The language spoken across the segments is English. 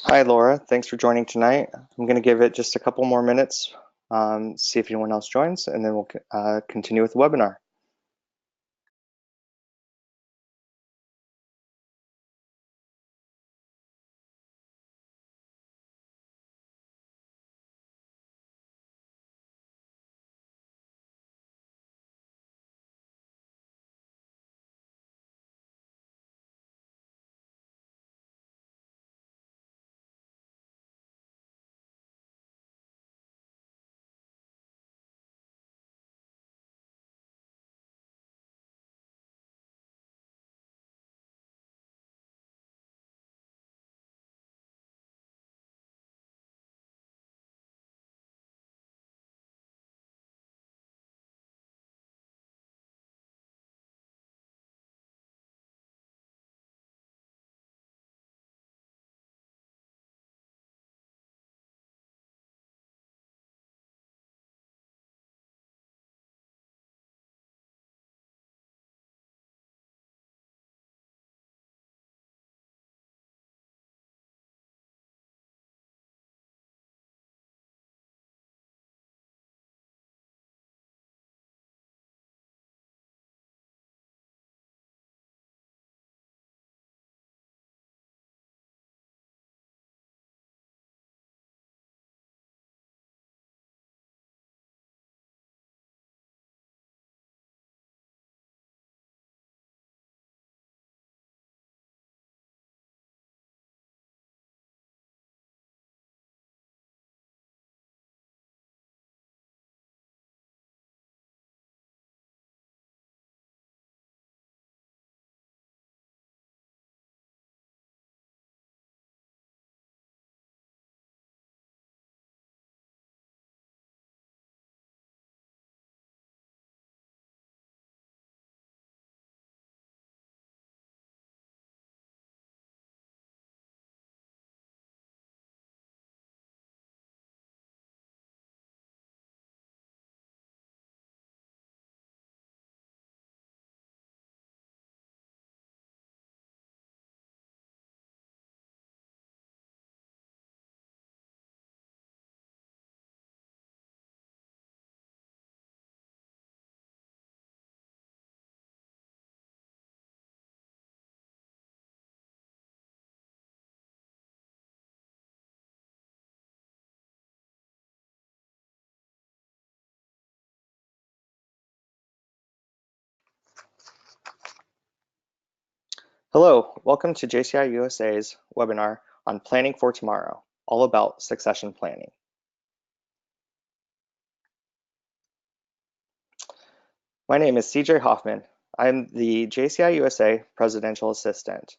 Hi, Laura. Thanks for joining tonight. I'm going to give it just a couple more minutes, see if anyone else joins, and then we'll continue with the webinar. Hello, welcome to JCI USA's webinar on Planning for Tomorrow, all about succession planning. My name is CJ Hoffman. I'm the JCI USA Presidential Assistant.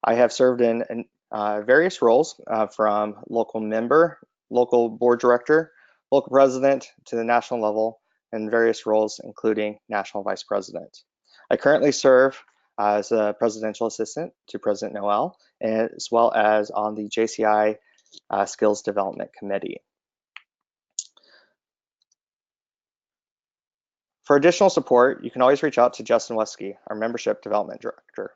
I have served in various roles from local member, local board director, local president to the national level, and various roles including national vice president. I currently serve as a presidential assistant to President Noel, as well as on the JCI Skills Development Committee. For additional support, you can always reach out to Justin Wesky, our Membership Development Director.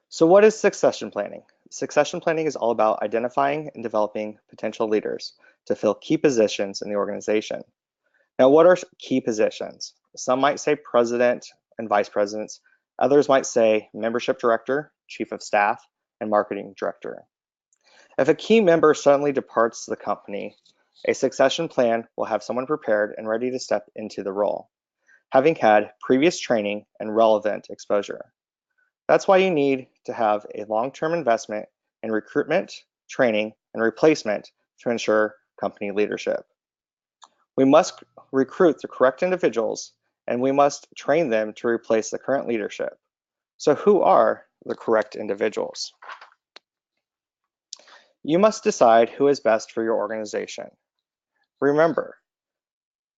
So what is succession planning? Succession planning is all about identifying and developing potential leaders to fill key positions in the organization. Now, what are key positions? Some might say president and vice presidents. Others might say membership director, chief of staff, and marketing director. If a key member suddenly departs the company, a succession plan will have someone prepared and ready to step into the role, having had previous training and relevant exposure. That's why you need to have a long-term investment in recruitment, training, and replacement to ensure company leadership. We must recruit the correct individuals, and we must train them to replace the current leadership. So who are the correct individuals? You must decide who is best for your organization. Remember,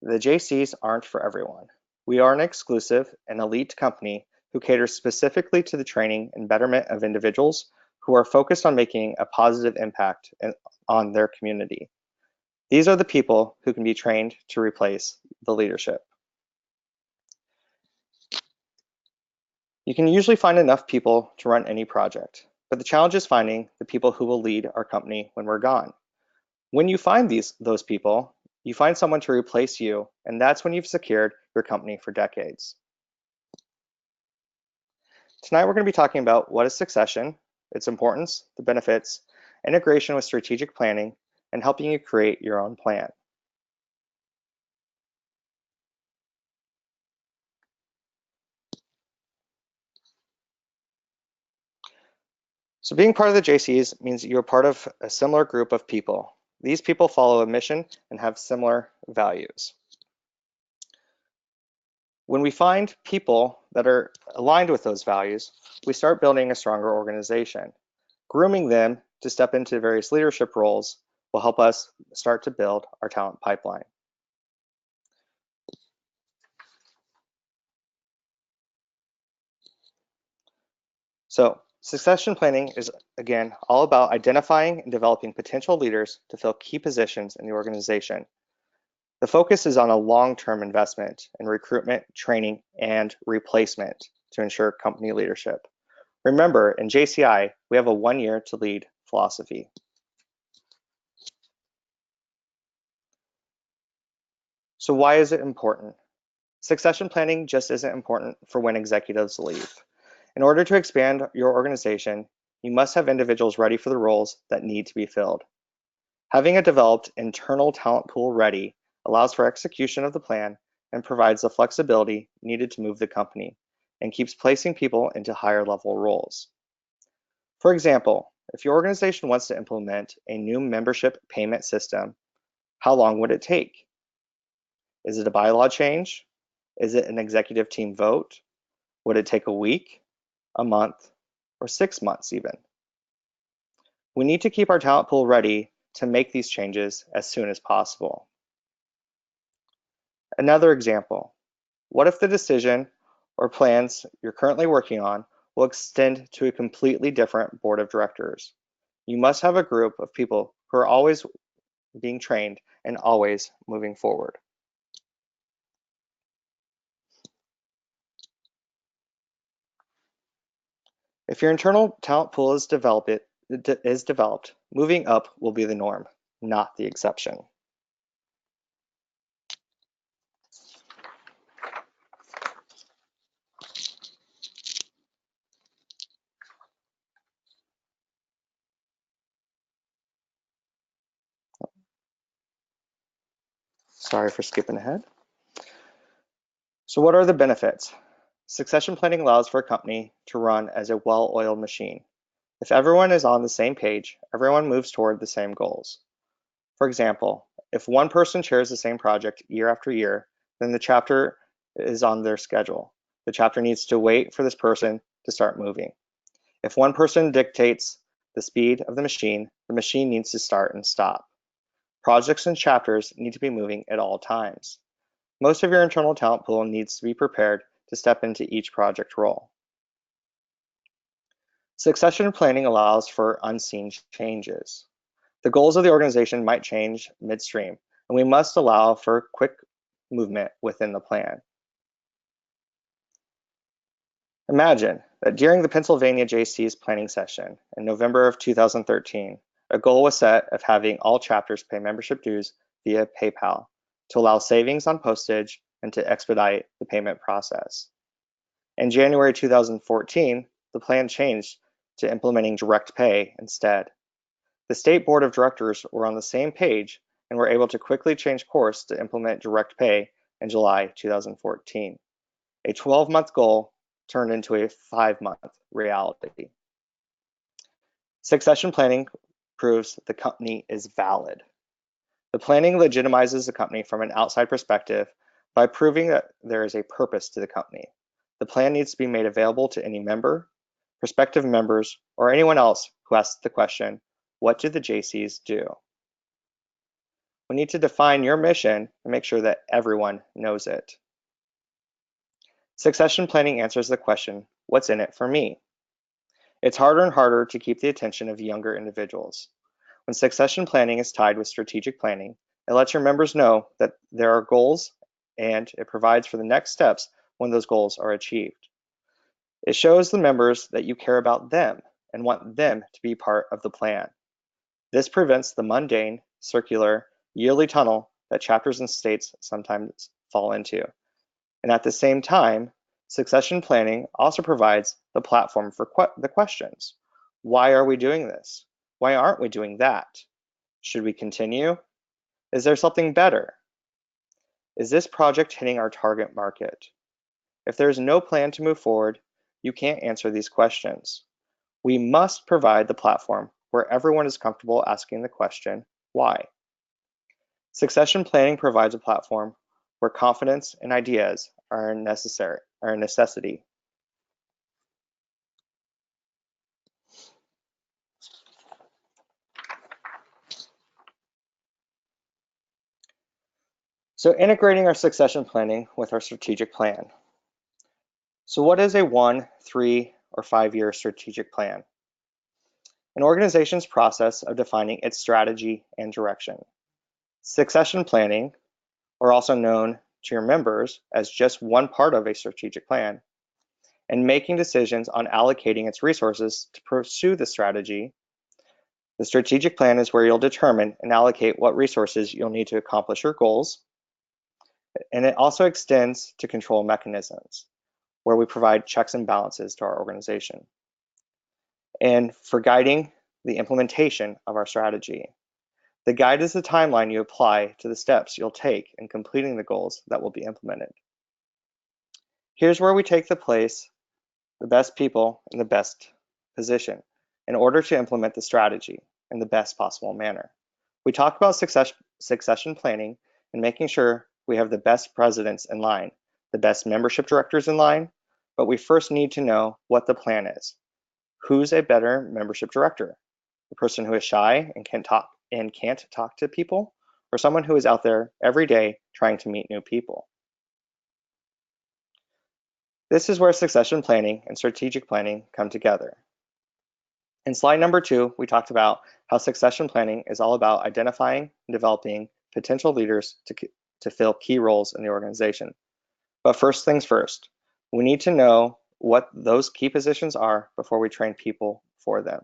the JCs aren't for everyone. We are an exclusive and elite company who caters specifically to the training and betterment of individuals who are focused on making a positive impact on their community. These are the people who can be trained to replace the leadership. You can usually find enough people to run any project, but the challenge is finding the people who will lead our company when we're gone. When you find those people, you find someone to replace you, and that's when you've secured your company for decades. Tonight we're going to be talking about what is succession, its importance, the benefits, integration with strategic planning, and helping you create your own plan. So being part of the JCs means you're part of a similar group of people. These people follow a mission and have similar values. When we find people that are aligned with those values, we start building a stronger organization. Grooming them to step into various leadership roles will help us start to build our talent pipeline. So succession planning is, again, all about identifying and developing potential leaders to fill key positions in the organization. The focus is on a long-term investment in recruitment, training, and replacement to ensure company leadership. Remember, in JCI, we have a 1 year to lead philosophy. So why is it important? Succession planning just isn't important for when executives leave. In order to expand your organization, you must have individuals ready for the roles that need to be filled. Having a developed internal talent pool ready allows for execution of the plan and provides the flexibility needed to move the company and keeps placing people into higher level roles. For example, if your organization wants to implement a new membership payment system, how long would it take? Is it a bylaw change? Is it an executive team vote? Would it take a week, a month, or 6 months even? We need to keep our talent pool ready to make these changes as soon as possible. Another example, what if the decision or plans you're currently working on will extend to a completely different board of directors? You must have a group of people who are always being trained and always moving forward. If your internal talent pool is developed, moving up will be the norm, not the exception. Sorry for skipping ahead. So what are the benefits? Succession planning allows for a company to run as a well-oiled machine. If everyone is on the same page, everyone moves toward the same goals. For example, if one person chairs the same project year after year, then the chapter is on their schedule. The chapter needs to wait for this person to start moving. If one person dictates the speed of the machine needs to start and stop. Projects and chapters need to be moving at all times. Most of your internal talent pool needs to be prepared to step into each project role. Succession planning allows for unseen changes. The goals of the organization might change midstream, and we must allow for quick movement within the plan. Imagine that during the Pennsylvania JC's planning session in November of 2013, a goal was set of having all chapters pay membership dues via PayPal to allow savings on postage and to expedite the payment process. In January 2014, the plan changed to implementing direct pay instead. The state board of directors were on the same page and were able to quickly change course to implement direct pay in July 2014. A 12-month goal turned into a 5-month reality. Succession planning proves the company is valid. The planning legitimizes the company from an outside perspective by proving that there is a purpose to the company. The plan needs to be made available to any member, prospective members, or anyone else who asks the question, what do the JCs do? We need to define your mission and make sure that everyone knows it. Succession planning answers the question, what's in it for me? It's harder and harder to keep the attention of younger individuals. When succession planning is tied with strategic planning, it lets your members know that there are goals and it provides for the next steps when those goals are achieved. It shows the members that you care about them and want them to be part of the plan. This prevents the mundane, circular, yearly tunnel that chapters and states sometimes fall into. And at the same time, succession planning also provides the platform for the questions. Why are we doing this? Why aren't we doing that? Should we continue? Is there something better? Is this project hitting our target market? If there is no plan to move forward, you can't answer these questions. We must provide the platform where everyone is comfortable asking the question, why? Succession planning provides a platform where confidence and ideas are a necessity. So integrating our succession planning with our strategic plan. So what is a 1, 3, or 5-year strategic plan? An organization's process of defining its strategy and direction. Succession planning, or also known to your members as just one part of a strategic plan, and making decisions on allocating its resources to pursue the strategy. The strategic plan is where you'll determine and allocate what resources you'll need to accomplish your goals. And it also extends to control mechanisms, where we provide checks and balances to our organization. And for guiding the implementation of our strategy. The guide is the timeline you apply to the steps you'll take in completing the goals that will be implemented. Here's where we take the best people in the best position in order to implement the strategy in the best possible manner. We talk about succession planning and making sure we have the best presidents in line, the best membership directors in line, but we first need to know what the plan is. Who's a better membership director? The person who is shy and can't talk to people, or someone who is out there every day trying to meet new people? This is where succession planning and strategic planning come together. In slide number 2, we talked about how succession planning is all about identifying and developing potential leaders to fill key roles in the organization. But first things first, we need to know what those key positions are before we train people for them.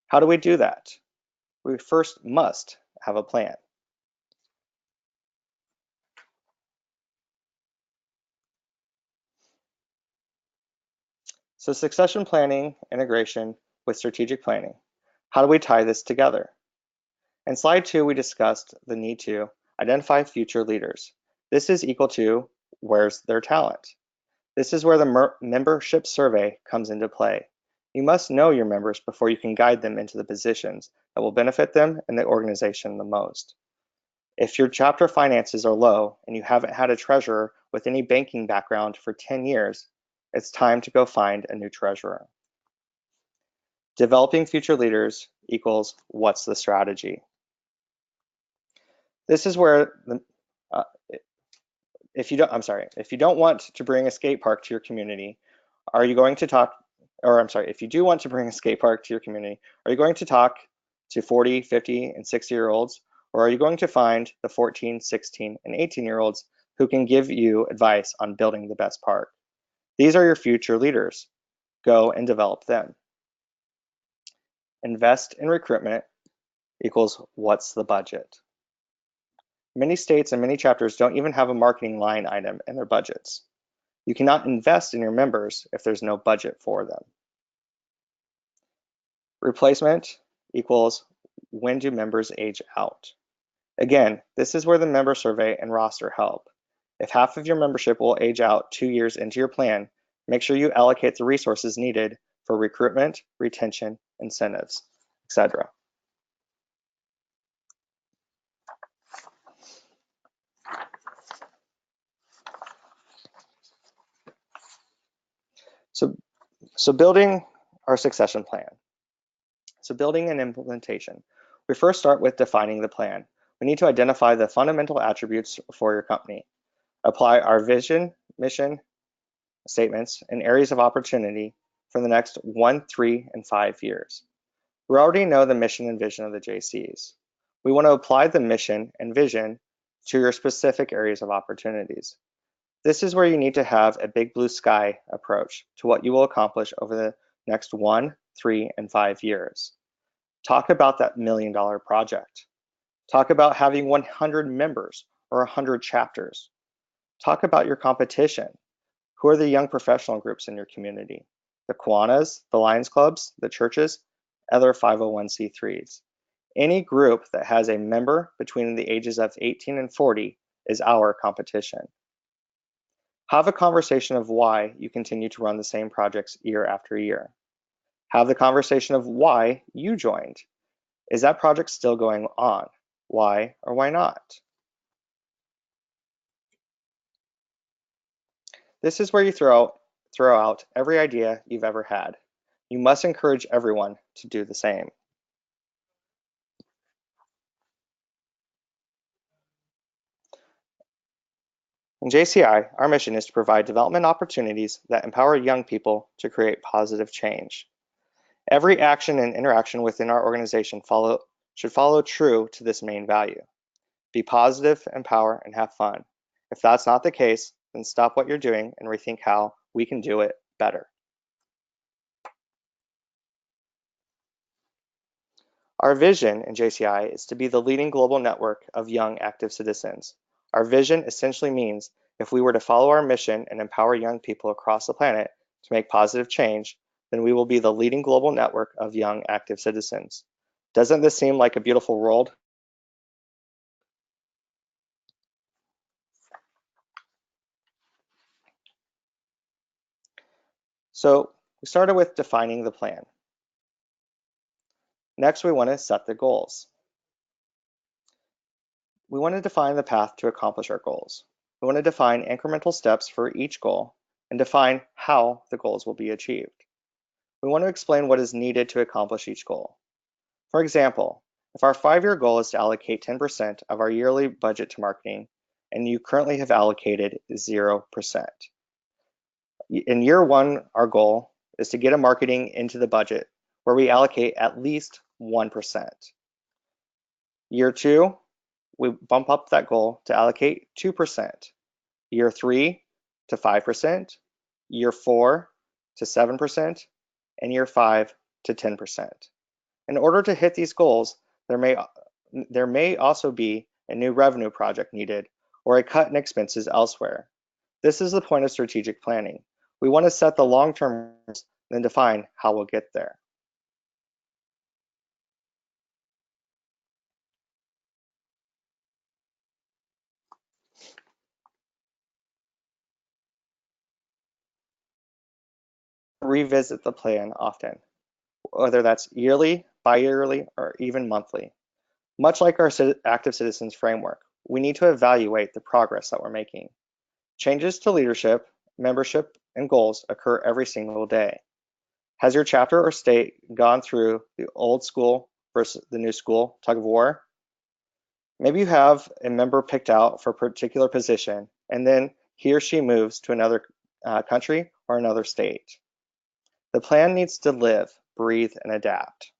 How do we do that? We first must have a plan. So succession planning, integration with strategic planning. How do we tie this together? In slide 2, we discussed the need to identify future leaders. This is equal to where's their talent. This is where the membership survey comes into play. You must know your members before you can guide them into the positions that will benefit them and the organization the most. If your chapter finances are low and you haven't had a treasurer with any banking background for 10 years, it's time to go find a new treasurer. Developing future leaders equals what's the strategy? This is where if you don't want to bring a skate park to your community, if you do want to bring a skate park to your community, are you going to talk to 40, 50, and 60-year-olds, or are you going to find the 14, 16, and 18-year-olds who can give you advice on building the best park? These are your future leaders. Go and develop them. Invest in recruitment equals what's the budget? Many states and many chapters don't even have a marketing line item in their budgets. You cannot invest in your members if there's no budget for them. Replacement equals when do members age out? Again, this is where the member survey and roster help. If half of your membership will age out 2 years into your plan, make sure you allocate the resources needed for recruitment, retention, incentives, etc. So building our succession plan. So building and implementation. We first start with defining the plan. We need to identify the fundamental attributes for your company. Apply our vision, mission statements, and areas of opportunity for the next 1, 3, and 5 years. We already know the mission and vision of the JCs. We want to apply the mission and vision to your specific areas of opportunities. This is where you need to have a big blue sky approach to what you will accomplish over the next 1, 3, and 5 years. Talk about that $1 million project. Talk about having 100 members or 100 chapters. Talk about your competition. Who are the young professional groups in your community? The Kiwanis, the Lions Clubs, the churches, other 501c3s. Any group that has a member between the ages of 18 and 40 is our competition. Have a conversation of why you continue to run the same projects year after year. Have the conversation of why you joined. Is that project still going on? Why or why not? This is where you throw out every idea you've ever had. You must encourage everyone to do the same. In JCI, our mission is to provide development opportunities that empower young people to create positive change. Every action and interaction within our organization should follow true to this main value. Be positive, empower, and have fun. If that's not the case, then stop what you're doing and rethink how we can do it better. Our vision in JCI is to be the leading global network of young active citizens. Our vision essentially means if we were to follow our mission and empower young people across the planet to make positive change, then we will be the leading global network of young active citizens. Doesn't this seem like a beautiful world? So we started with defining the plan. Next, we want to set the goals. We want to define the path to accomplish our goals. We want to define incremental steps for each goal and define how the goals will be achieved. We want to explain what is needed to accomplish each goal. For example, if our 5-year goal is to allocate 10% of our yearly budget to marketing, and you currently have allocated 0%. In year 1, our goal is to get a marketing into the budget where we allocate at least 1%. Year 2, we bump up that goal to allocate 2%. Year 3 to 5%, year 4 to 7%, and year 5 to 10%. In order to hit these goals, there may also be a new revenue project needed or a cut in expenses elsewhere. This is the point of strategic planning. We want to set the long-term goals, then define how we'll get there. Revisit the plan often, whether that's yearly, bi-yearly, or even monthly. Much like our active citizens framework, we need to evaluate the progress that we're making. Changes to leadership, membership, and goals occur every single day. Has your chapter or state gone through the old school versus the new school tug of war? Maybe you have a member picked out for a particular position, and then he or she moves to another country or another state. The plan needs to live, breathe, and adapt.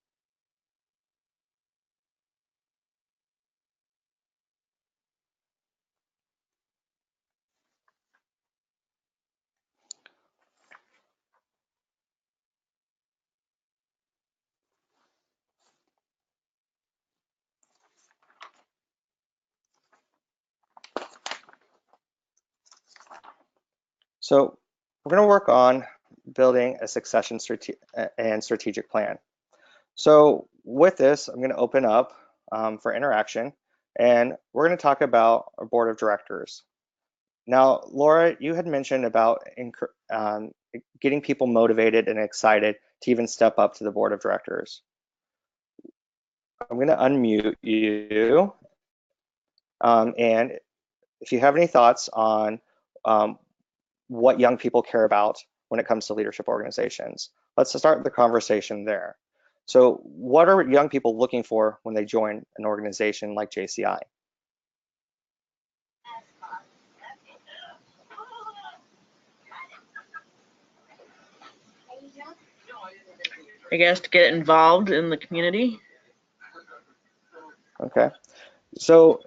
So we're going to work on building a succession and strategic plan. So with this, I'm going to open up for interaction, and we're going to talk about our board of directors. Now, Laura, you had mentioned about getting people motivated and excited to even step up to the board of directors. I'm going to unmute you, and if you have any thoughts on what young people care about when it comes to leadership organizations, let's start the conversation there. So what are young people looking for when they join an organization like JCI? I guess to get involved in the community. Okay, so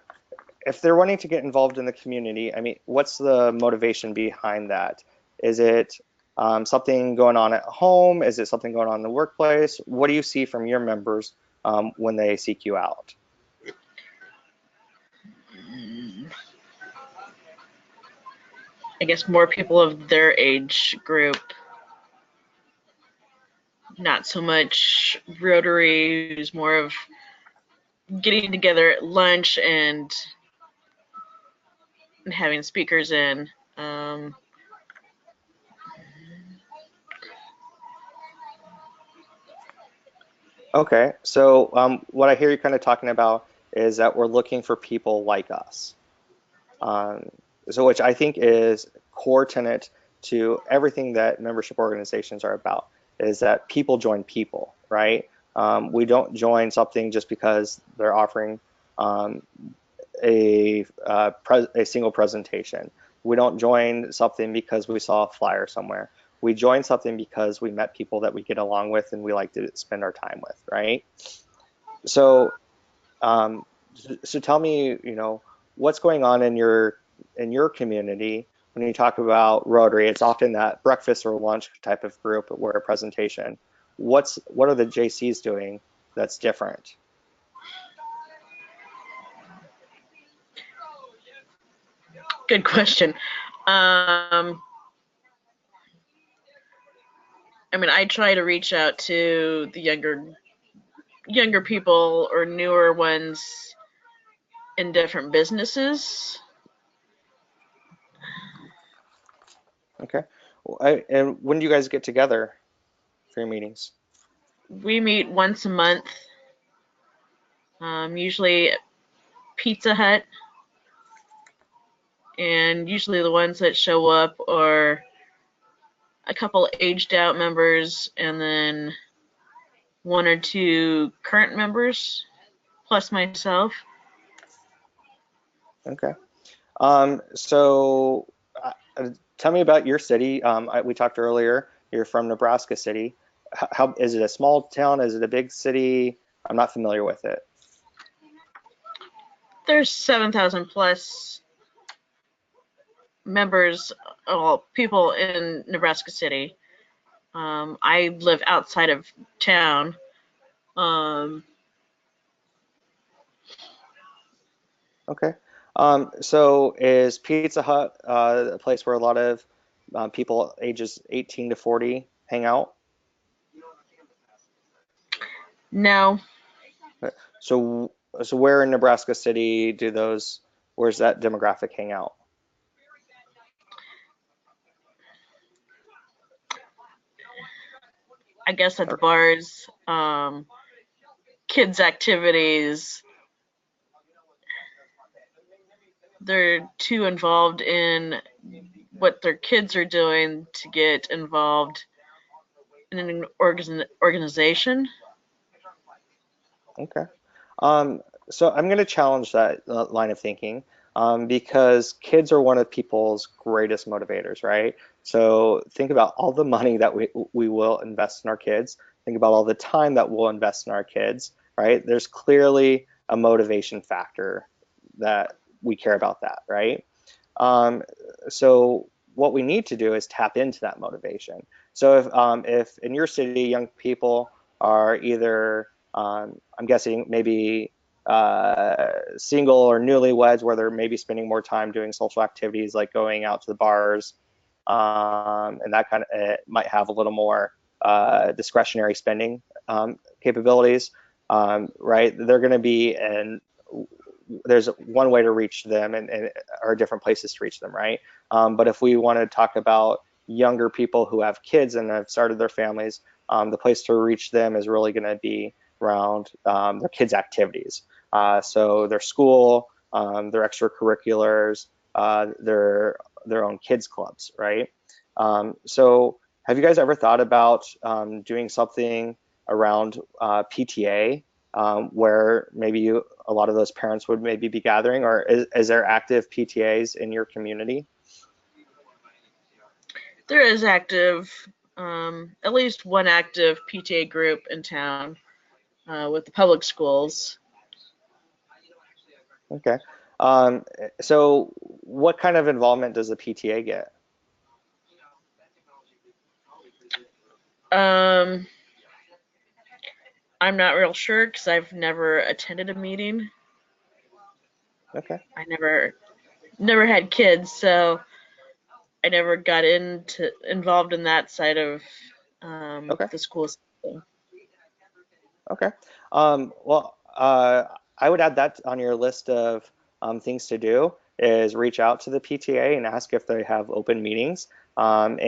if they're wanting to get involved in the community, I mean, what's the motivation behind that? Is it something going on at home? Is it something going on in the workplace? What do you see from your members when they seek you out? I guess more people of their age group. Not so much Rotary, who's more of getting together at lunch and having speakers in. Okay, so what I hear you kind of talking about is that we're looking for people like us. Um, so which I think is core tenet to everything that membership organizations are about, is that people join people, right? We don't join something just because they're offering a single presentation. We don't join something because we saw a flyer somewhere. We join something because we met people that we get along with and we like to spend our time with, right? So, um, so tell me, what's going on in your community when you talk about Rotary? It's often that breakfast or lunch type of group where a presentation. What are the JCs doing that's different? Good question. I mean, I try to reach out to the younger people or newer ones in different businesses. Okay. And when do you guys get together for your meetings? We meet once a month, usually at Pizza Hut, and usually the ones that show up are a couple aged out members and then one or two current members, plus myself. Okay. So tell me about your city. We talked earlier, you're from Nebraska City. How is it a small town? Is it a big city? I'm not familiar with it. There's 7,000 plus members, well, people in Nebraska City. I live outside of town. Um, Okay. So is Pizza Hut a place where a lot of people ages 18 to 40 hang out? no, So so where in Nebraska City where's that demographic hang out? I guess at the Or, bars, kids' activities. They're too involved in what their kids are doing to get involved in an organization. okay. So I'm going to challenge that line of thinking because kids are one of people's greatest motivators, right? So think about all the money that we will invest in our kids. Think about all the time that we'll invest in our kids, right? There's clearly a motivation factor that we care about that, right? Um, so what we need to do is tap into that motivation. So if in your city young people are either I'm guessing maybe single or newlyweds where they're maybe spending more time doing social activities like going out to the bars, and that kind of it might have a little more discretionary spending capabilities, right? They're going to be in there's one way to reach them and or different places to reach them, right? But if we want to talk about younger people who have kids and have started their families, the place to reach them is really going to be around their kids' activities. So their school, their extracurriculars, their own kids clubs, right? So have you guys ever thought about doing something around PTA where maybe a lot of those parents would maybe be gathering, or is there active PTAs in your community? There is active, at least one active PTA group in town with the public schools. Okay. Um, so what kind of involvement does the PTA get? Um, I'm not real sure because I've never attended a meeting. Okay. I never had kids, so I never got into involved in that side of Okay. the school system. Okay. Well, I would add that on your list of things to do is reach out to the PTA and ask if they have open meetings, and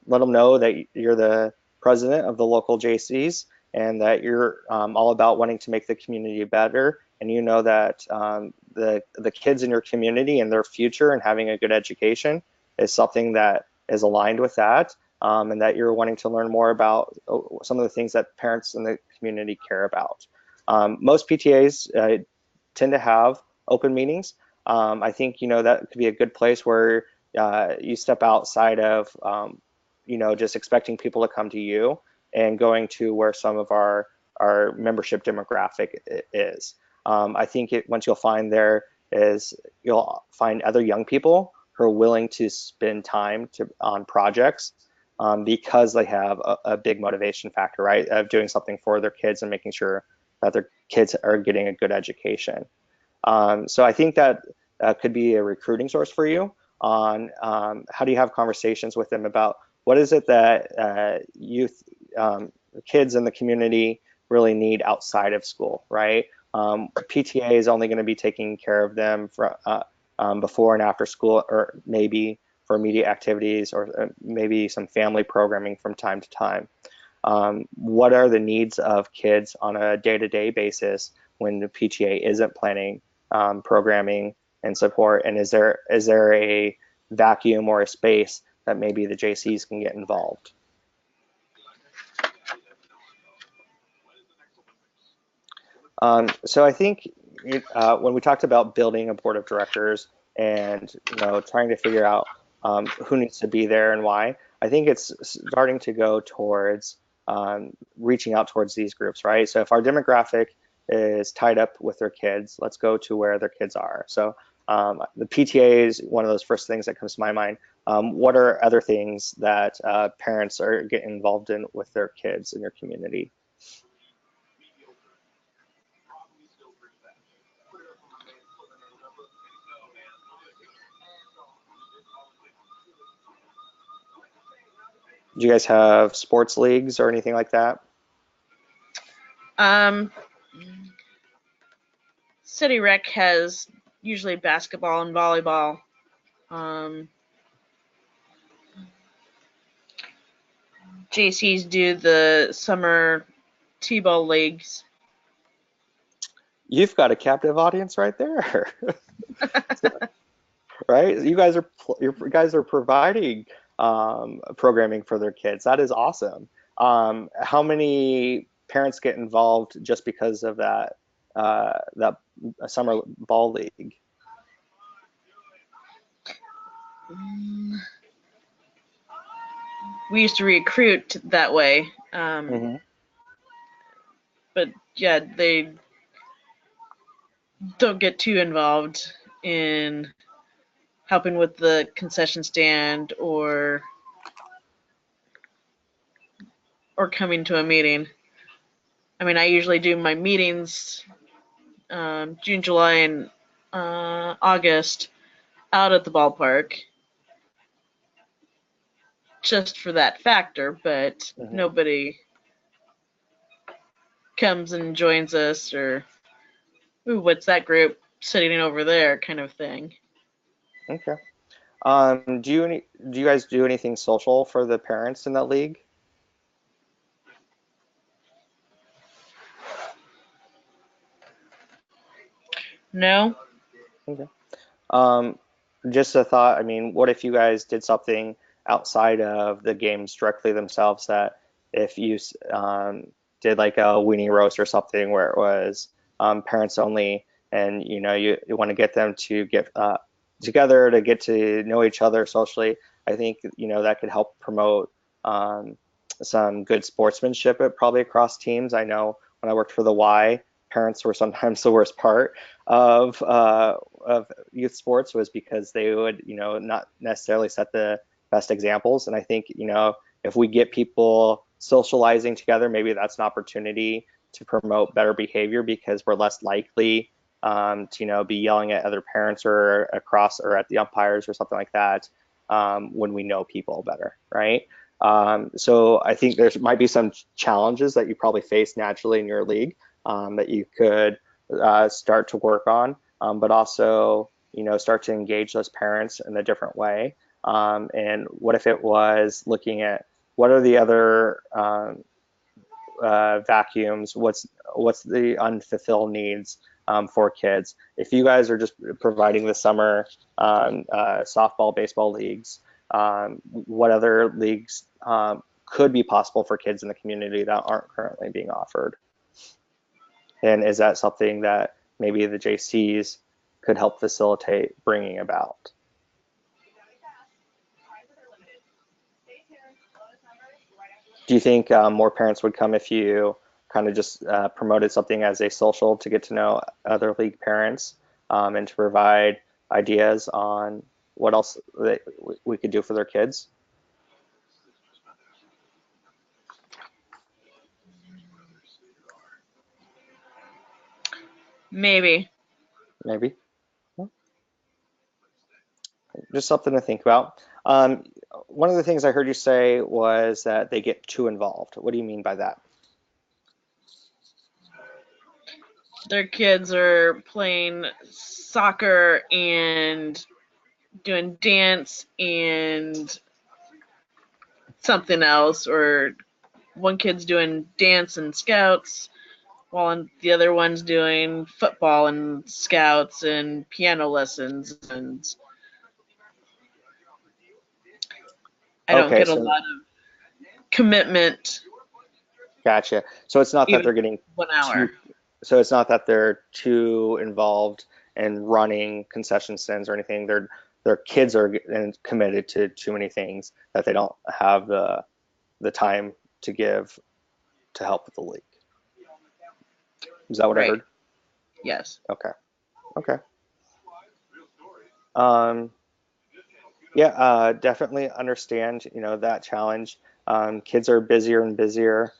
let them know that you're the president of the local JCs and that you're all about wanting to make the community better. And you know that the kids in your community and their future and having a good education is something that is aligned with that, and that you're wanting to learn more about some of the things that parents in the community care about. Most PTAs tend to have open meetings. I think that could be a good place where you step outside of just expecting people to come to you and going to where some of our membership demographic is. I think once you'll find there is you'll find other young people who are willing to spend time on projects because they have a big motivation factor, right, of doing something for their kids and making sure that their kids are getting a good education. So I think that could be a recruiting source for you on how do you have conversations with them about what is it that youth, kids in the community really need outside of school, right? PTA is only going to be taking care of them before and after school, or maybe for immediate activities, or maybe some family programming from time to time. What are the needs of kids on a day-to-day basis when the PTA isn't planning programming and support? And is there a vacuum or a space that maybe the JCs can get involved? So I think when we talked about building a board of directors and trying to figure out who needs to be there and why, I think it's starting to go towards reaching out towards these groups, right? So if our demographic is tied up with their kids, let's go to where their kids are. So the PTA is one of those first things that comes to my mind. What are other things that parents are getting involved in with their kids in your community? Do you guys have sports leagues or anything like that? Um, City Rec has usually basketball and volleyball. Um, JCs do the summer T-ball leagues. You've got a captive audience right there, right? You guys are providing programming for their kids. That is awesome. How many parents get involved just because of that summer ball league? We used to recruit that way, Hmm. but yeah, they don't get too involved in helping with the concession stand or coming to a meeting. I mean, I usually do my meetings June, July, and August out at the ballpark just for that factor, but Hmm. nobody comes and joins us or, ooh, what's that group sitting over there kind of thing. Okay. Do you guys do anything social for the parents in that league? No? Okay. Um, just a thought. I mean, what if you guys did something outside of the games directly themselves? That if you did like a Weenie Roast or something where it was parents only, and you want to get them to get together to get to know each other socially. I think that could help promote some good sportsmanship probably across teams. I know when I worked for the Y, parents were sometimes the worst part. of youth sports was because they would, not necessarily set the best examples. And I think, if we get people socializing together, maybe that's an opportunity to promote better behavior because we're less likely to, be yelling at other parents or across or at the umpires or something like that when we know people better, right? So I think there might be some challenges that you probably face naturally in your league that you could start to work on, but also, start to engage those parents in a different way. And what if it was looking at what are the other vacuums? What's the unfulfilled needs for kids? If you guys are just providing the summer softball, baseball leagues, what other leagues could be possible for kids in the community that aren't currently being offered? And is that something that maybe the JCs could help facilitate bringing about? Do you think more parents would come if you kind of just promoted something as a social to get to know other league parents and to provide ideas on what else we could do for their kids? Maybe. Maybe. Just something to think about. One of the things I heard you say was that they get too involved. What do you mean by that? Their kids are playing soccer and doing dance and something else, or one kid's doing dance and scouts while the other one's doing football and scouts and piano lessons, and I don't Okay, get a so lot of commitment gotcha. So it's not that even they're getting 1 hour. too, so it's not that they're too involved in running concession stands or anything. Their kids are committed to too many things that they don't have the time to give to help with the league. Is that what I Right. heard? Yes. Okay. Okay. Um, yeah, definitely understand, that challenge. Kids are busier and busier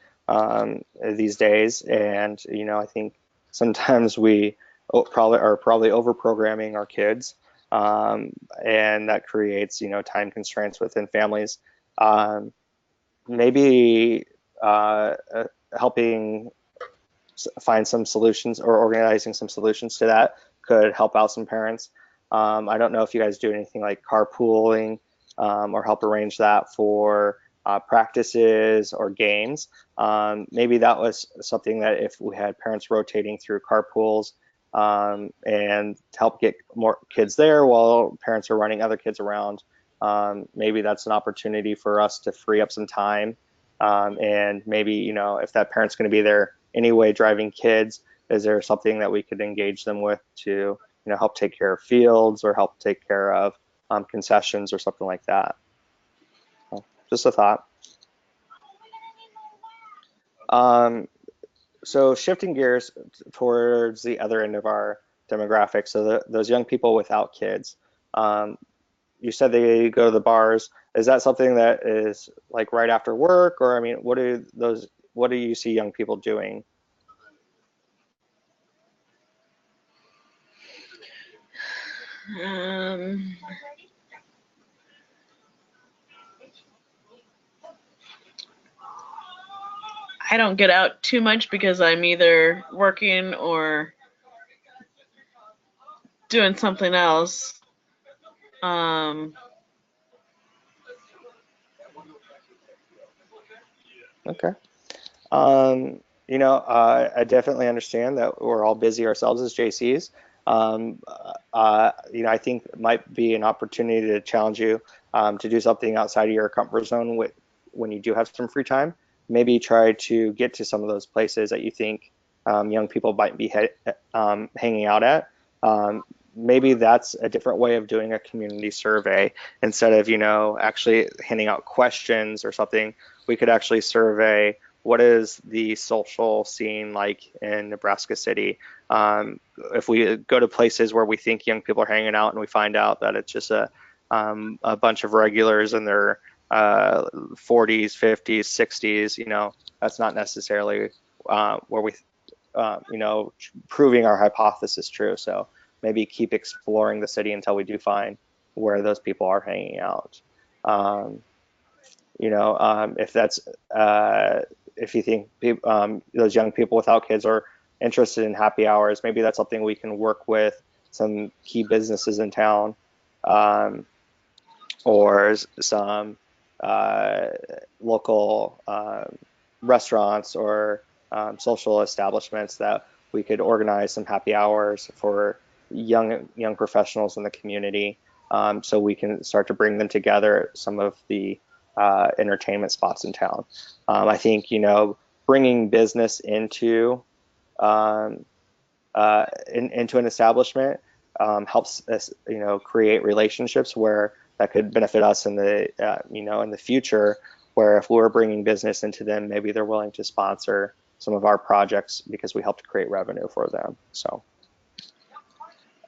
these days, and I think sometimes we probably over programming our kids, and that creates time constraints within families. Maybe helping find some solutions or organizing some solutions to that could help out some parents. I don't know if you guys do anything like carpooling or help arrange that for practices or games. Maybe that was something that if we had parents rotating through carpools and to help get more kids there while parents are running other kids around, maybe that's an opportunity for us to free up some time. And maybe, if that parent's going to be there anyway driving kids, is there something that we could engage them with to help take care of fields or help take care of concessions or something like that? So, just a thought. So shifting gears towards the other end of our demographic, so those young people without kids. You said they go to the bars. Is that something that is like right after work, or I mean, what do you see young people doing? Um, I don't get out too much because I'm either working or doing something else. Um, Okay. I definitely understand that we're all busy ourselves as JCs. I think it might be an opportunity to challenge you to do something outside of your comfort zone when you do have some free time. Maybe try to get to some of those places that you think young people might be hanging out at. Maybe that's a different way of doing a community survey instead of, actually handing out questions or something. We could actually survey what is the social scene like in Nebraska City? If we go to places where we think young people are hanging out and we find out that it's just a bunch of regulars in their 40s, 50s, 60s, that's not necessarily where we, proving our hypothesis true. So maybe keep exploring the city until we do find where those people are hanging out. If that's if you think those young people without kids are interested in happy hours, maybe that's something we can work with some key businesses in town, or some local restaurants or social establishments that we could organize some happy hours for young professionals in the community, so we can start to bring them together at some of the entertainment spots in town. I think bringing business into into an establishment helps us create relationships where that could benefit us in the in the future, where if we're bringing business into them, maybe they're willing to sponsor some of our projects because we help to create revenue for them. So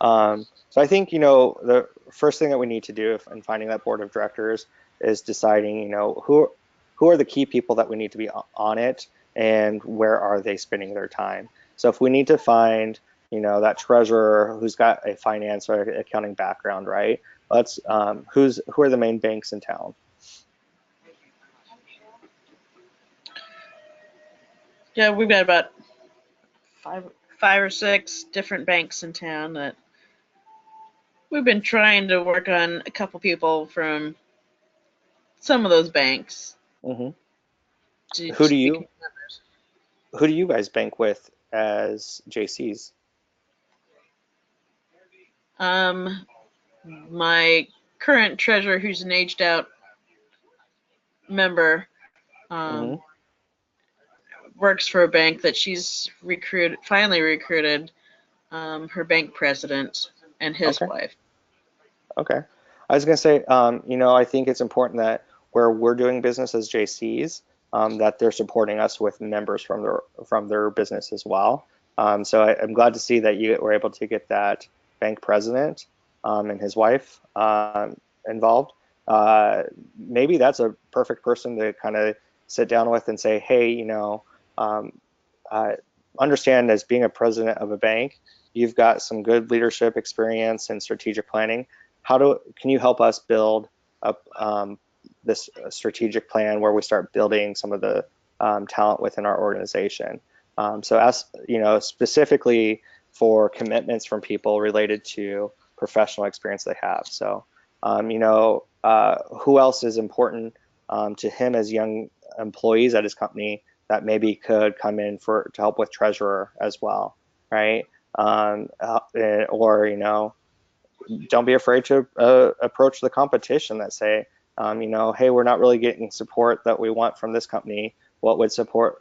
I think the first thing that we need to do in finding that board of directors is deciding who are the key people that we need to be on it, and where are they spending their time. So if we need to find that treasurer who's got a finance or accounting background, right? Let's who are the main banks in town? Yeah, we've got about five or six different banks in town that we've been trying to work on. A couple people from some of those banks Mm-hmm. to Who do become you members. who do you guys bank with as JCs? My current treasurer, who's an aged out member, Mm-hmm. works for a bank that she's finally recruited her bank president and his Okay. wife. Okay. I was going to say, I think it's important that where we're doing business as JCs, that they're supporting us with members from their business as well. So I'm glad to see that you were able to get that bank president and his wife involved. Maybe that's a perfect person to kind of sit down with and say, hey, um, understand, as being a president of a bank, you've got some good leadership experience and strategic planning. Can you help us build up this strategic plan where we start building some of the talent within our organization? So as specifically for commitments from people related to professional experience they have. So who else is important to him as young employees at his company that maybe could come in to help with treasurer as well, right? Or don't be afraid to approach the competition that say, hey, we're not really getting support that we want from this company. What would support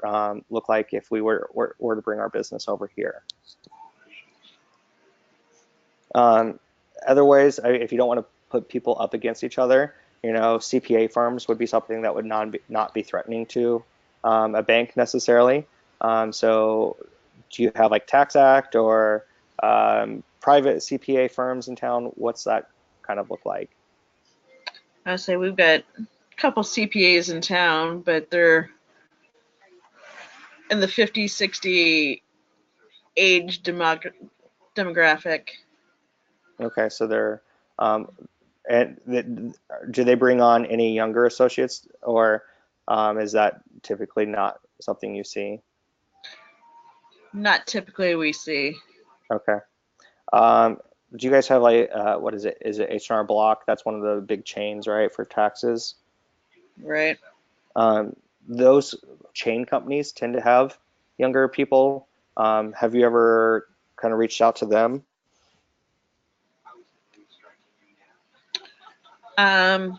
look like if we were to bring our business over here? Other ways, if you don't want to put people up against each other, CPA firms would be something that would not be threatening to a bank necessarily. So do you have like Tax Act or private CPA firms in town? What's that kind of look like? I say we've got a couple CPAs in town, but they're in the 50, 60 age demographic. Okay, so they're do they bring on any younger associates, or is that typically not something you see? Not typically we see. Okay. Do you guys have like what is it? Is it H&R Block? That's one of the big chains, right, for taxes. Right. Those chain companies tend to have younger people. Have you ever kind of reached out to them? Um,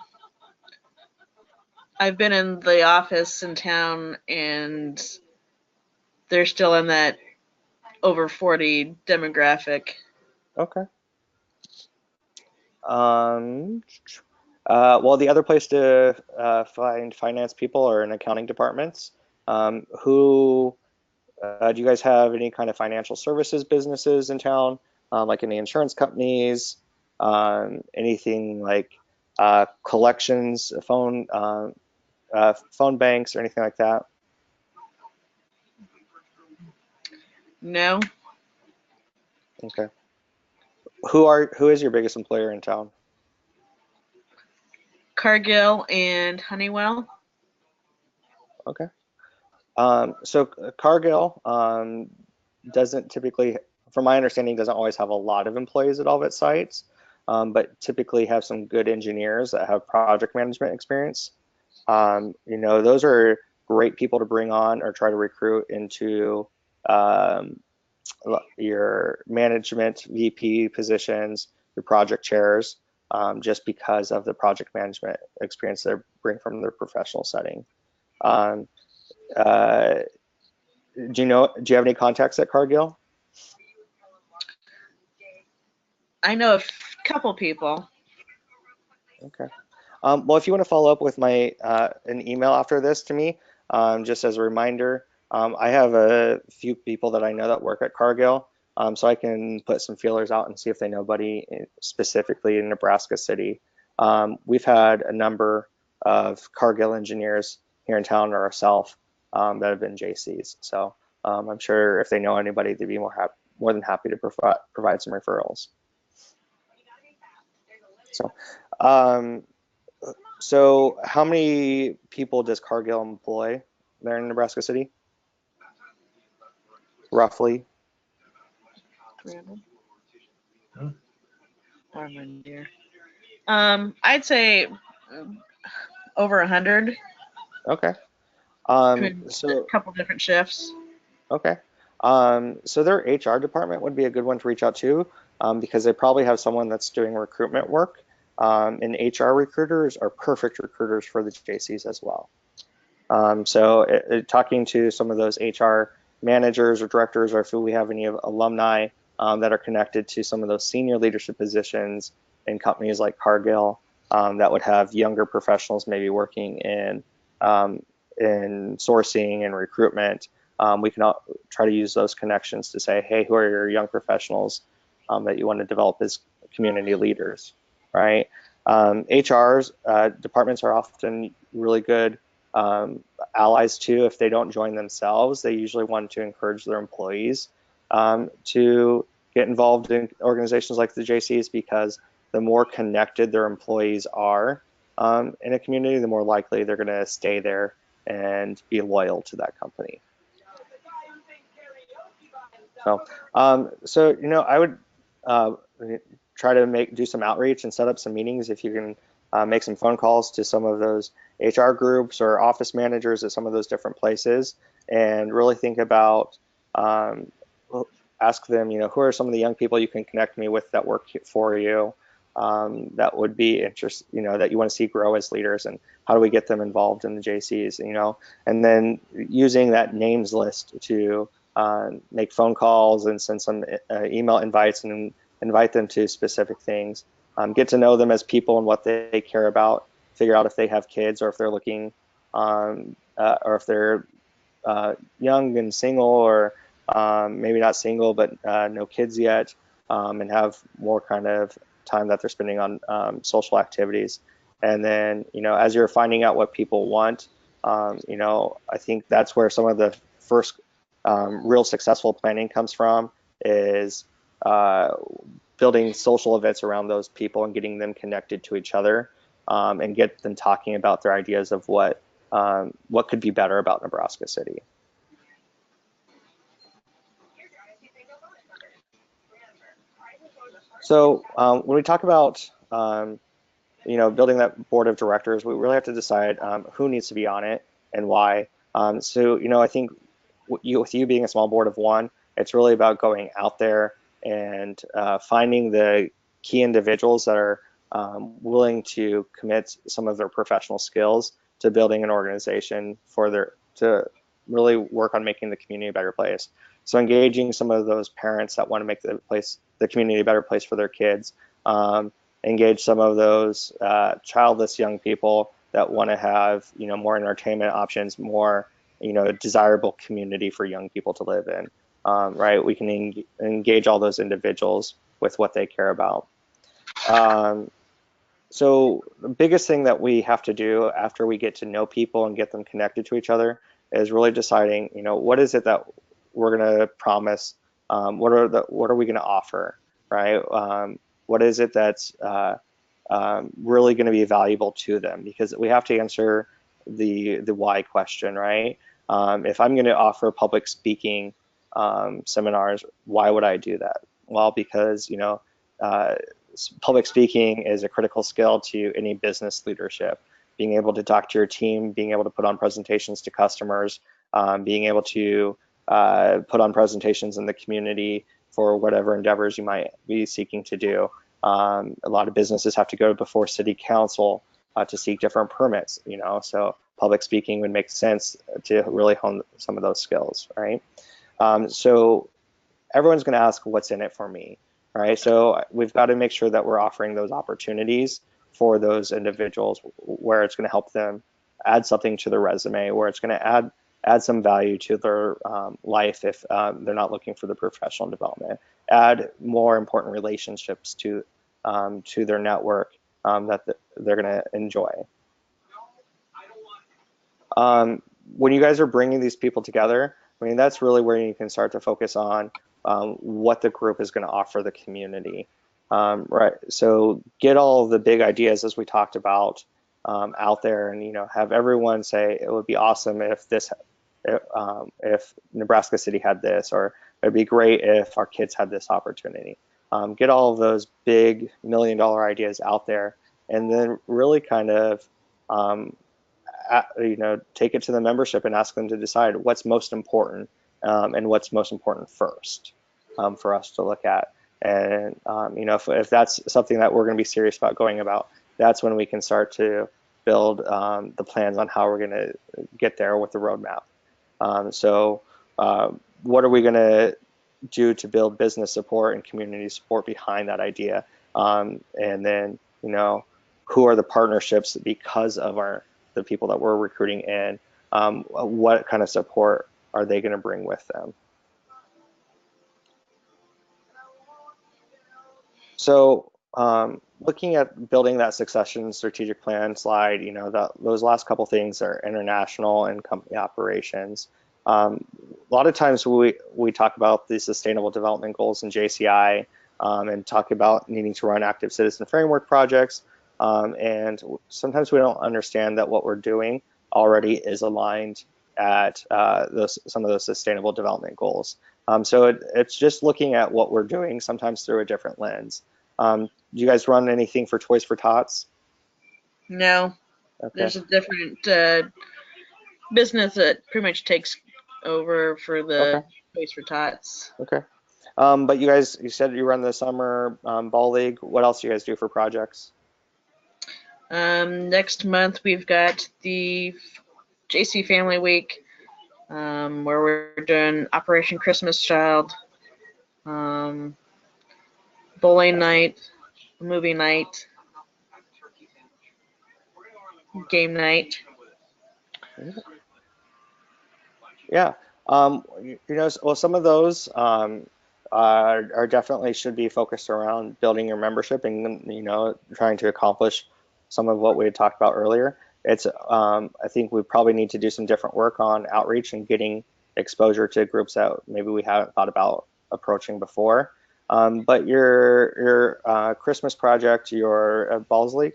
I've been in the office in town, and they're still in that over 40 demographic. Okay. Um, well, the other place to find finance people are in accounting departments. Who do you guys have any kind of financial services businesses in town, like any insurance companies, anything like collections, phone banks, or anything like that? No. Okay. Who is your biggest employer in town? Cargill and Honeywell. Okay. So Cargill doesn't typically, from my understanding, doesn't always have a lot of employees at all of its sites, but typically have some good engineers that have project management experience. Those are great people to bring on or try to recruit into um, your management VP positions, your project chairs, just because of the project management experience they bring from their professional setting. Um, uh, do you have any contacts at Cargill? I know a couple people. Okay. Well, if you want to follow up with an email after this to me, just as a reminder, I have a few people that I know that work at Cargill, so I can put some feelers out and see if they know anybody specifically in Nebraska City. We've had a number of Cargill engineers here in town or ourselves that have been JCs, so I'm sure if they know anybody, they'd be more than happy to provide some referrals. So. Um, So how many people does Cargill employ there in Nebraska City? Roughly. 300. Dear. I'd say over 100. Okay. A So couple different shifts. okay. So their HR department would be a good one to reach out to, because they probably have someone that's doing recruitment work. And HR recruiters are perfect recruiters for the JCs as well. So talking to some of those HR managers or directors, or if we have any alumni that are connected to some of those senior leadership positions in companies like Cargill, that would have younger professionals maybe working in sourcing and recruitment. We can try to use those connections to say, hey, who are your young professionals that you want to develop as community leaders, right? HR's departments are often really good allies too. If they don't join themselves, they usually want to encourage their employees to get involved in organizations like the JCs, because the more connected their employees are in a community, the more likely they're going to stay there and be loyal to that company. So, I would try to do some outreach and set up some meetings. If you can make some phone calls to some of those HR groups or office managers at some of those different places, and really think about, ask them, who are some of the young people you can connect me with that work for you, that would be interest, that you want to see grow as leaders, and how do we get them involved in the JCs, and then using that names list to make phone calls and send some email invites and invite them to specific things. Get to know them as people and what they care about. Figure out if they have kids, or if they're looking, or if they're young and single, or maybe not single but no kids yet, and have more kind of time that they're spending on social activities. And then, as you're finding out what people want, I think that's where some of the first real successful planning comes from, is building social events around those people and getting them connected to each other, and get them talking about their ideas of what could be better about Nebraska City. So when we talk about building that board of directors, we really have to decide who needs to be on it and why. I think with you being a small board of one, it's really about going out there and finding the key individuals that are willing to commit some of their professional skills to building an organization to really work on making the community a better place. So engaging some of those parents that want to make the community a better place for their kids. Engage some of those childless young people that want to have more entertainment options, more a desirable community for young people to live in, right? We can engage all those individuals with what they care about. So the biggest thing that we have to do after we get to know people and get them connected to each other is really deciding, what is it that we're going to promise? What are we going to offer, right? What is it that's really going to be valuable to them? Because we have to answer the why question, right? If I'm going to offer public speaking seminars, why would I do that? Well, because public speaking is a critical skill to any business leadership. Being able to talk to your team, being able to put on presentations to customers, being able to put on presentations in the community for whatever endeavors you might be seeking to do. A lot of businesses have to go before city council to seek different permits, so public speaking would make sense to really hone some of those skills, right? So everyone's going to ask, what's in it for me, right? So we've got to make sure that we're offering those opportunities for those individuals where it's going to help them add something to their resume, where it's going to add some value to their life if they're not looking for the professional development, add more important relationships to their network that they're going to enjoy. When you guys are bringing these people together, I mean, that's really where you can start to focus on what the group is going to offer the community. Right. So get all the big ideas, as we talked about, out there, and have everyone say it would be awesome if Nebraska City had this, or it'd be great if our kids had this opportunity. Get all of those big $1 million ideas out there, and then really kind of take it to the membership and ask them to decide what's most important and what's most important first for us to look at. And if that's something that we're going to be serious about going about, that's when we can start to build the plans on how we're going to get there with the roadmap. So what are we going to do to build business support and community support behind that idea? And then, who are the partnerships because of the people that we're recruiting in? What kind of support are they going to bring with them? So looking at building that succession strategic plan slide, those last couple things are international and company operations. A lot of times we talk about the sustainable development goals in JCI and talk about needing to run active citizen framework projects. And sometimes we don't understand that what we're doing already is aligned at some of those sustainable development goals. So it's just looking at what we're doing, sometimes through a different lens. Do you guys run anything for Toys for Tots? No. Okay. There's a different business that pretty much takes over for the Toys for Tots. Okay. But you said you run the summer ball league. What else do you guys do for projects? Next month we've got the JC Family Week, where we're doing Operation Christmas Child, bowling night, movie night, game night. Yeah. Well, some of those are definitely should be focused around building your membership and trying to accomplish some of what we had talked about earlier. It's I think we probably need to do some different work on outreach and getting exposure to groups that maybe we haven't thought about approaching before. But your Christmas project, your balls league,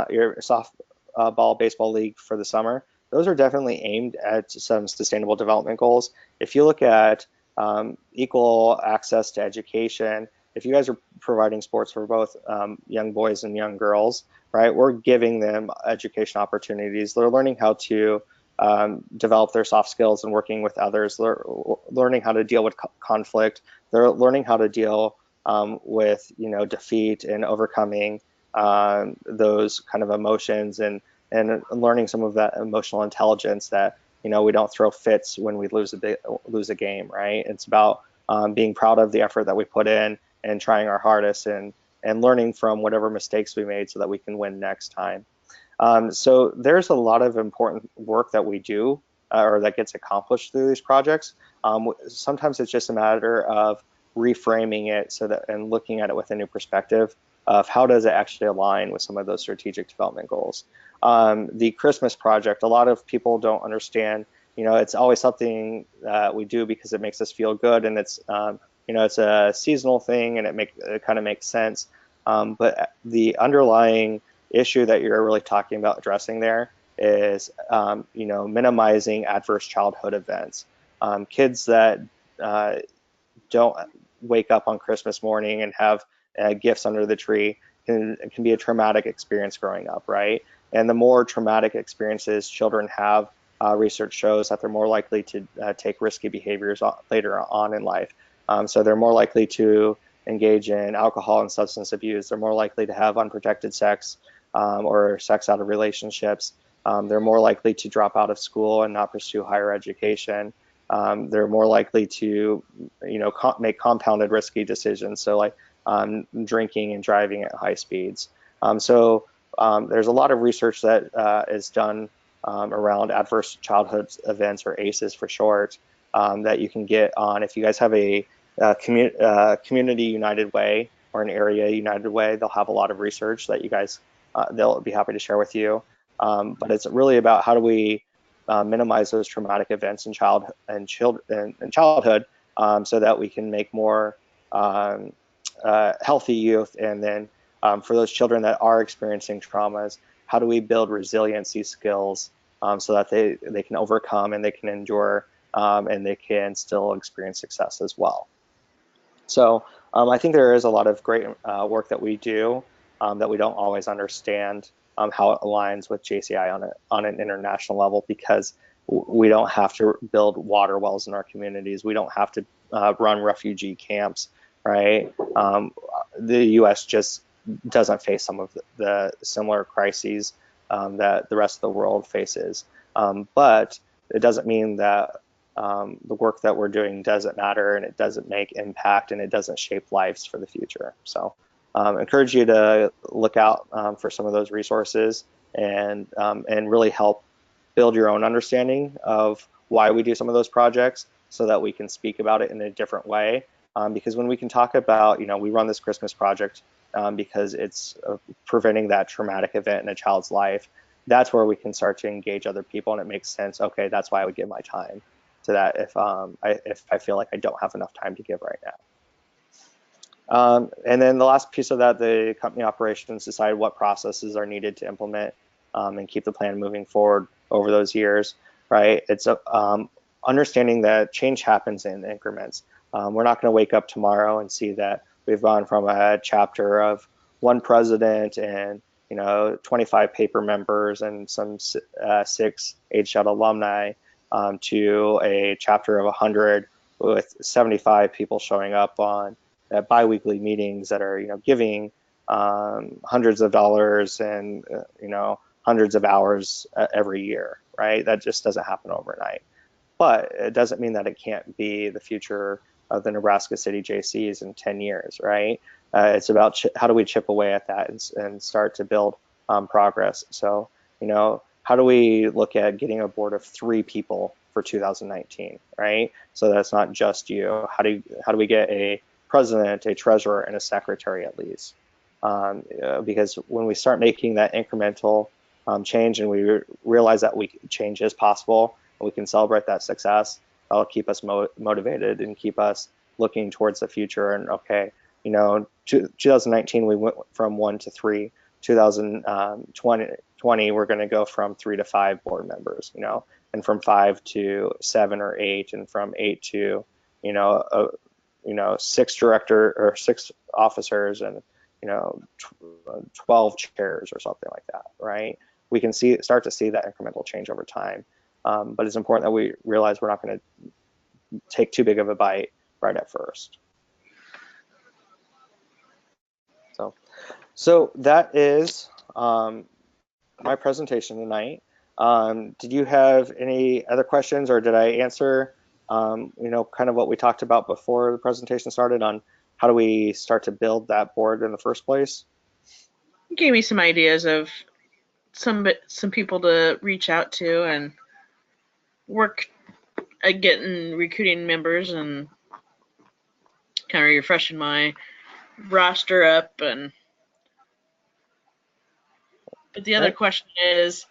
your softball baseball league for the summer, those are definitely aimed at some sustainable development goals. If you look at equal access to education, if you guys are providing sports for both young boys and young girls, right, we're giving them education opportunities. They're learning how to develop their soft skills and working with others. They're learning how to deal with conflict. They're learning how to deal with defeat and overcoming those kind of emotions and learning some of that emotional intelligence that we don't throw fits when we lose a game, right? It's about being proud of the effort that we put in and trying our hardest and learning from whatever mistakes we made so that we can win next time. So there's a lot of important work that we do or that gets accomplished through these projects. Sometimes it's just a matter of reframing it so that and looking at it with a new perspective of how does it actually align with some of those strategic development goals. The Christmas project, a lot of people don't understand, it's always something that we do because it makes us feel good, and it's it's a seasonal thing, and it kind of makes sense. But the underlying issue that you're really talking about addressing there is minimizing adverse childhood events. Kids that don't wake up on Christmas morning and have gifts under the tree can be a traumatic experience growing up, right? And the more traumatic experiences children have, research shows that they're more likely to take risky behaviors later on in life. So they're more likely to engage in alcohol and substance abuse. They're more likely to have unprotected sex or sex out of relationships. They're more likely to drop out of school and not pursue higher education. They're more likely to, make compounded risky decisions. So like drinking and driving at high speeds. So there's a lot of research that is done around adverse childhood events, or ACEs for short, that you can get on. If you guys have a Community United Way or an Area United Way, they'll have a lot of research that you guys, they'll be happy to share with you. But it's really about how do we minimize those traumatic events in childhood, so that we can make more healthy youth. And then for those children that are experiencing traumas, how do we build resiliency skills so that they can overcome and they can endure and they can still experience success as well. So I think there is a lot of great work that we do that we don't always understand how it aligns with JCI on an international level, because we don't have to build water wells in our communities. We don't have to run refugee camps, right? The U.S. just doesn't face some of the similar crises that the rest of the world faces. But it doesn't mean that the work that we're doing doesn't matter, and it doesn't make impact, and it doesn't shape lives for the future. So encourage you to look out for some of those resources and really help build your own understanding of why we do some of those projects, so that we can speak about it in a different way. Because when we can talk about, we run this Christmas project because it's preventing that traumatic event in a child's life, that's where we can start to engage other people, and it makes sense. Okay, that's why I would give my time to that if I feel like I don't have enough time to give right now. And then the last piece of that, the company operations decide what processes are needed to implement and keep the plan moving forward over those years, right? It's understanding that change happens in increments. We're not going to wake up tomorrow and see that we've gone from a chapter of one president and 25 paper members and some 6 age-out alumni to a chapter of 100 with 75 people showing up on biweekly meetings that are giving hundreds of dollars and hundreds of hours every year, right? That just doesn't happen overnight. But it doesn't mean that it can't be the future of the Nebraska City JCs in 10 years, right? It's about how do we chip away at that and start to build progress. So, how do we look at getting a board of 3 people for 2019, right? So that's not just you. How do we get a president, a treasurer, and a secretary at least? Because when we start making that incremental change, and we realize that change is possible, and we can celebrate that success, that'll keep us motivated and keep us looking towards the future. And okay, 2019 we went from 1 to 3. 2020 we're going to go from 3 to 5 board members, and from 5 to 7 or 8, and from 8 to 6 director or 6 officers, and 12 chairs or something like that, right? We can start to see that incremental change over time. But it's important that we realize we're not going to take too big of a bite right at first. So that is my presentation tonight. Did you have any other questions, or did I answer, kind of what we talked about before the presentation started on how do we start to build that board in the first place? You gave me some ideas of some people to reach out to, and work at getting recruiting members and kind of refreshing my roster up. And but the other question is,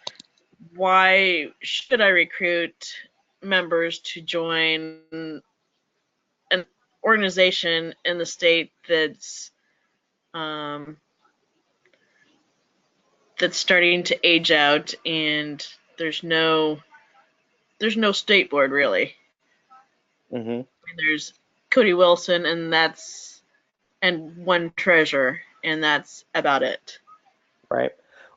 why should I recruit members to join an organization in the state that's starting to age out, and there's no state board really. Mm-hmm. I mean, there's Cody Wilson, and one treasurer, and that's about it. Right.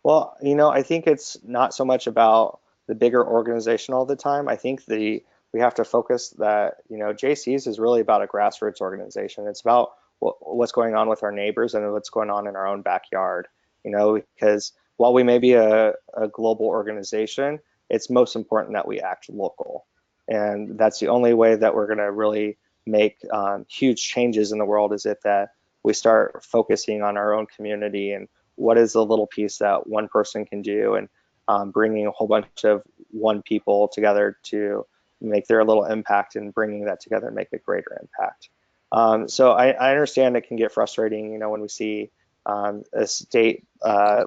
Well, I think it's not so much about the bigger organization all the time. I think we have to focus that, JCs is really about a grassroots organization. It's about what's going on with our neighbors and what's going on in our own backyard, because while we may be a global organization, it's most important that we act local. And that's the only way that we're going to really make huge changes in the world, is that we start focusing on our own community and what is the little piece that one person can do, and bringing a whole bunch of one people together to make their little impact, and bringing that together and make a greater impact. So I understand it can get frustrating, when we see a state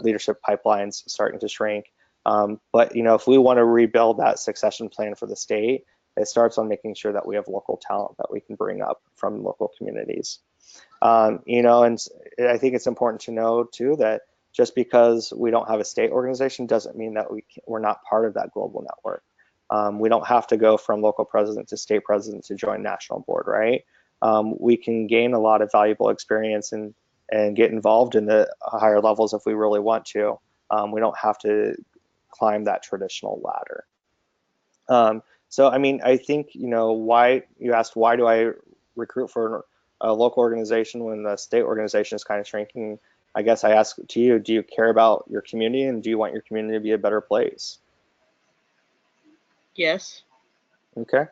leadership pipelines starting to shrink. But if we want to rebuild that succession plan for the state, it starts on making sure that we have local talent that we can bring up from local communities. And I think it's important to know too that just because we don't have a state organization doesn't mean that we're not part of that global network. We don't have to go from local president to state president to join national board, right? We can gain a lot of valuable experience and get involved in the higher levels if we really want to. We don't have to climb that traditional ladder. So, I mean, I think, why you asked, why do I recruit for a local organization when the state organization is kind of shrinking? I guess I ask to you, do you care about your community, and do you want your community to be a better place? Yes. Okay.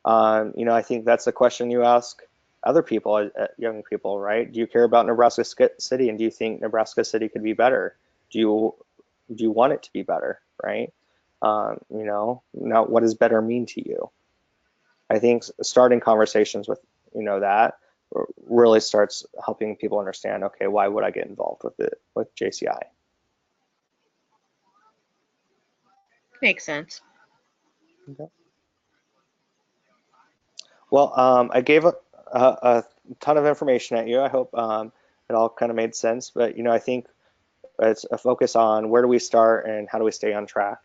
I think that's a question you ask other people, young people, right? Do you care about Nebraska City, and do you think Nebraska City could be better? Do you want it to be better, right? Now what does better mean to you? I think starting conversations with, that really starts helping people understand, okay, why would I get involved with JCI? Makes sense. Okay. Well, I gave a ton of information at you. I hope it all kind of made sense, but I think it's a focus on where do we start and how do we stay on track.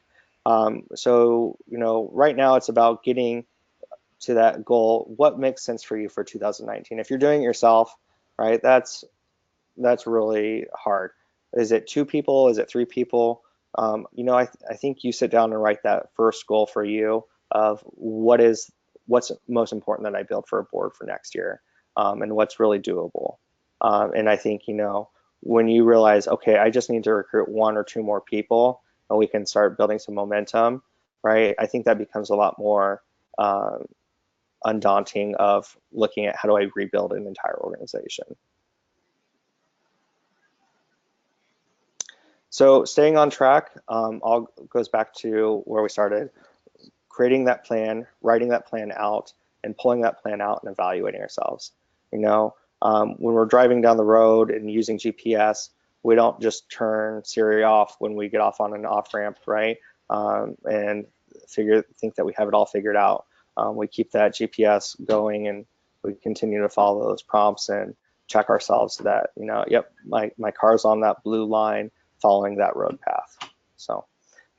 So right now it's about getting to that goal. What makes sense for you for 2019? If you're doing it yourself, right, that's really hard. Is it 2 people? Is it 3 people? I think you sit down and write that first goal for you of what's most important that I build for a board for next year, and what's really doable. And I think, when you realize, okay, I just need to recruit 1 or 2 more people, and we can start building some momentum, right? I think that becomes a lot more undaunting of looking at how do I rebuild an entire organization. So staying on track all goes back to where we started, creating that plan, writing that plan out, and pulling that plan out and evaluating ourselves. When we're driving down the road and using GPS, we don't just turn Siri off when we get off on an off ramp, right? And think that we have it all figured out. We keep that GPS going, and we continue to follow those prompts and check ourselves that, yep, my car's on that blue line following that road path. So,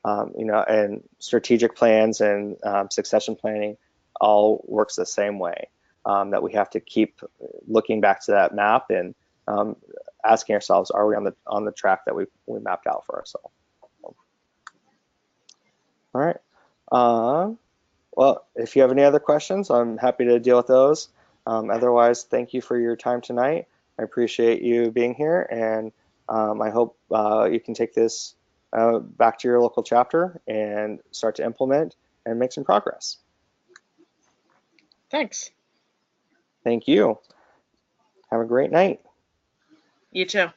and strategic plans and succession planning all works the same way, that we have to keep looking back to that map and asking ourselves, are we on the track that we mapped out for ourselves? All right. Well, if you have any other questions, I'm happy to deal with those. Otherwise, thank you for your time tonight. I appreciate you being here, and I hope you can take this back to your local chapter and start to implement and make some progress. Thanks. Thank you. Have a great night. You too.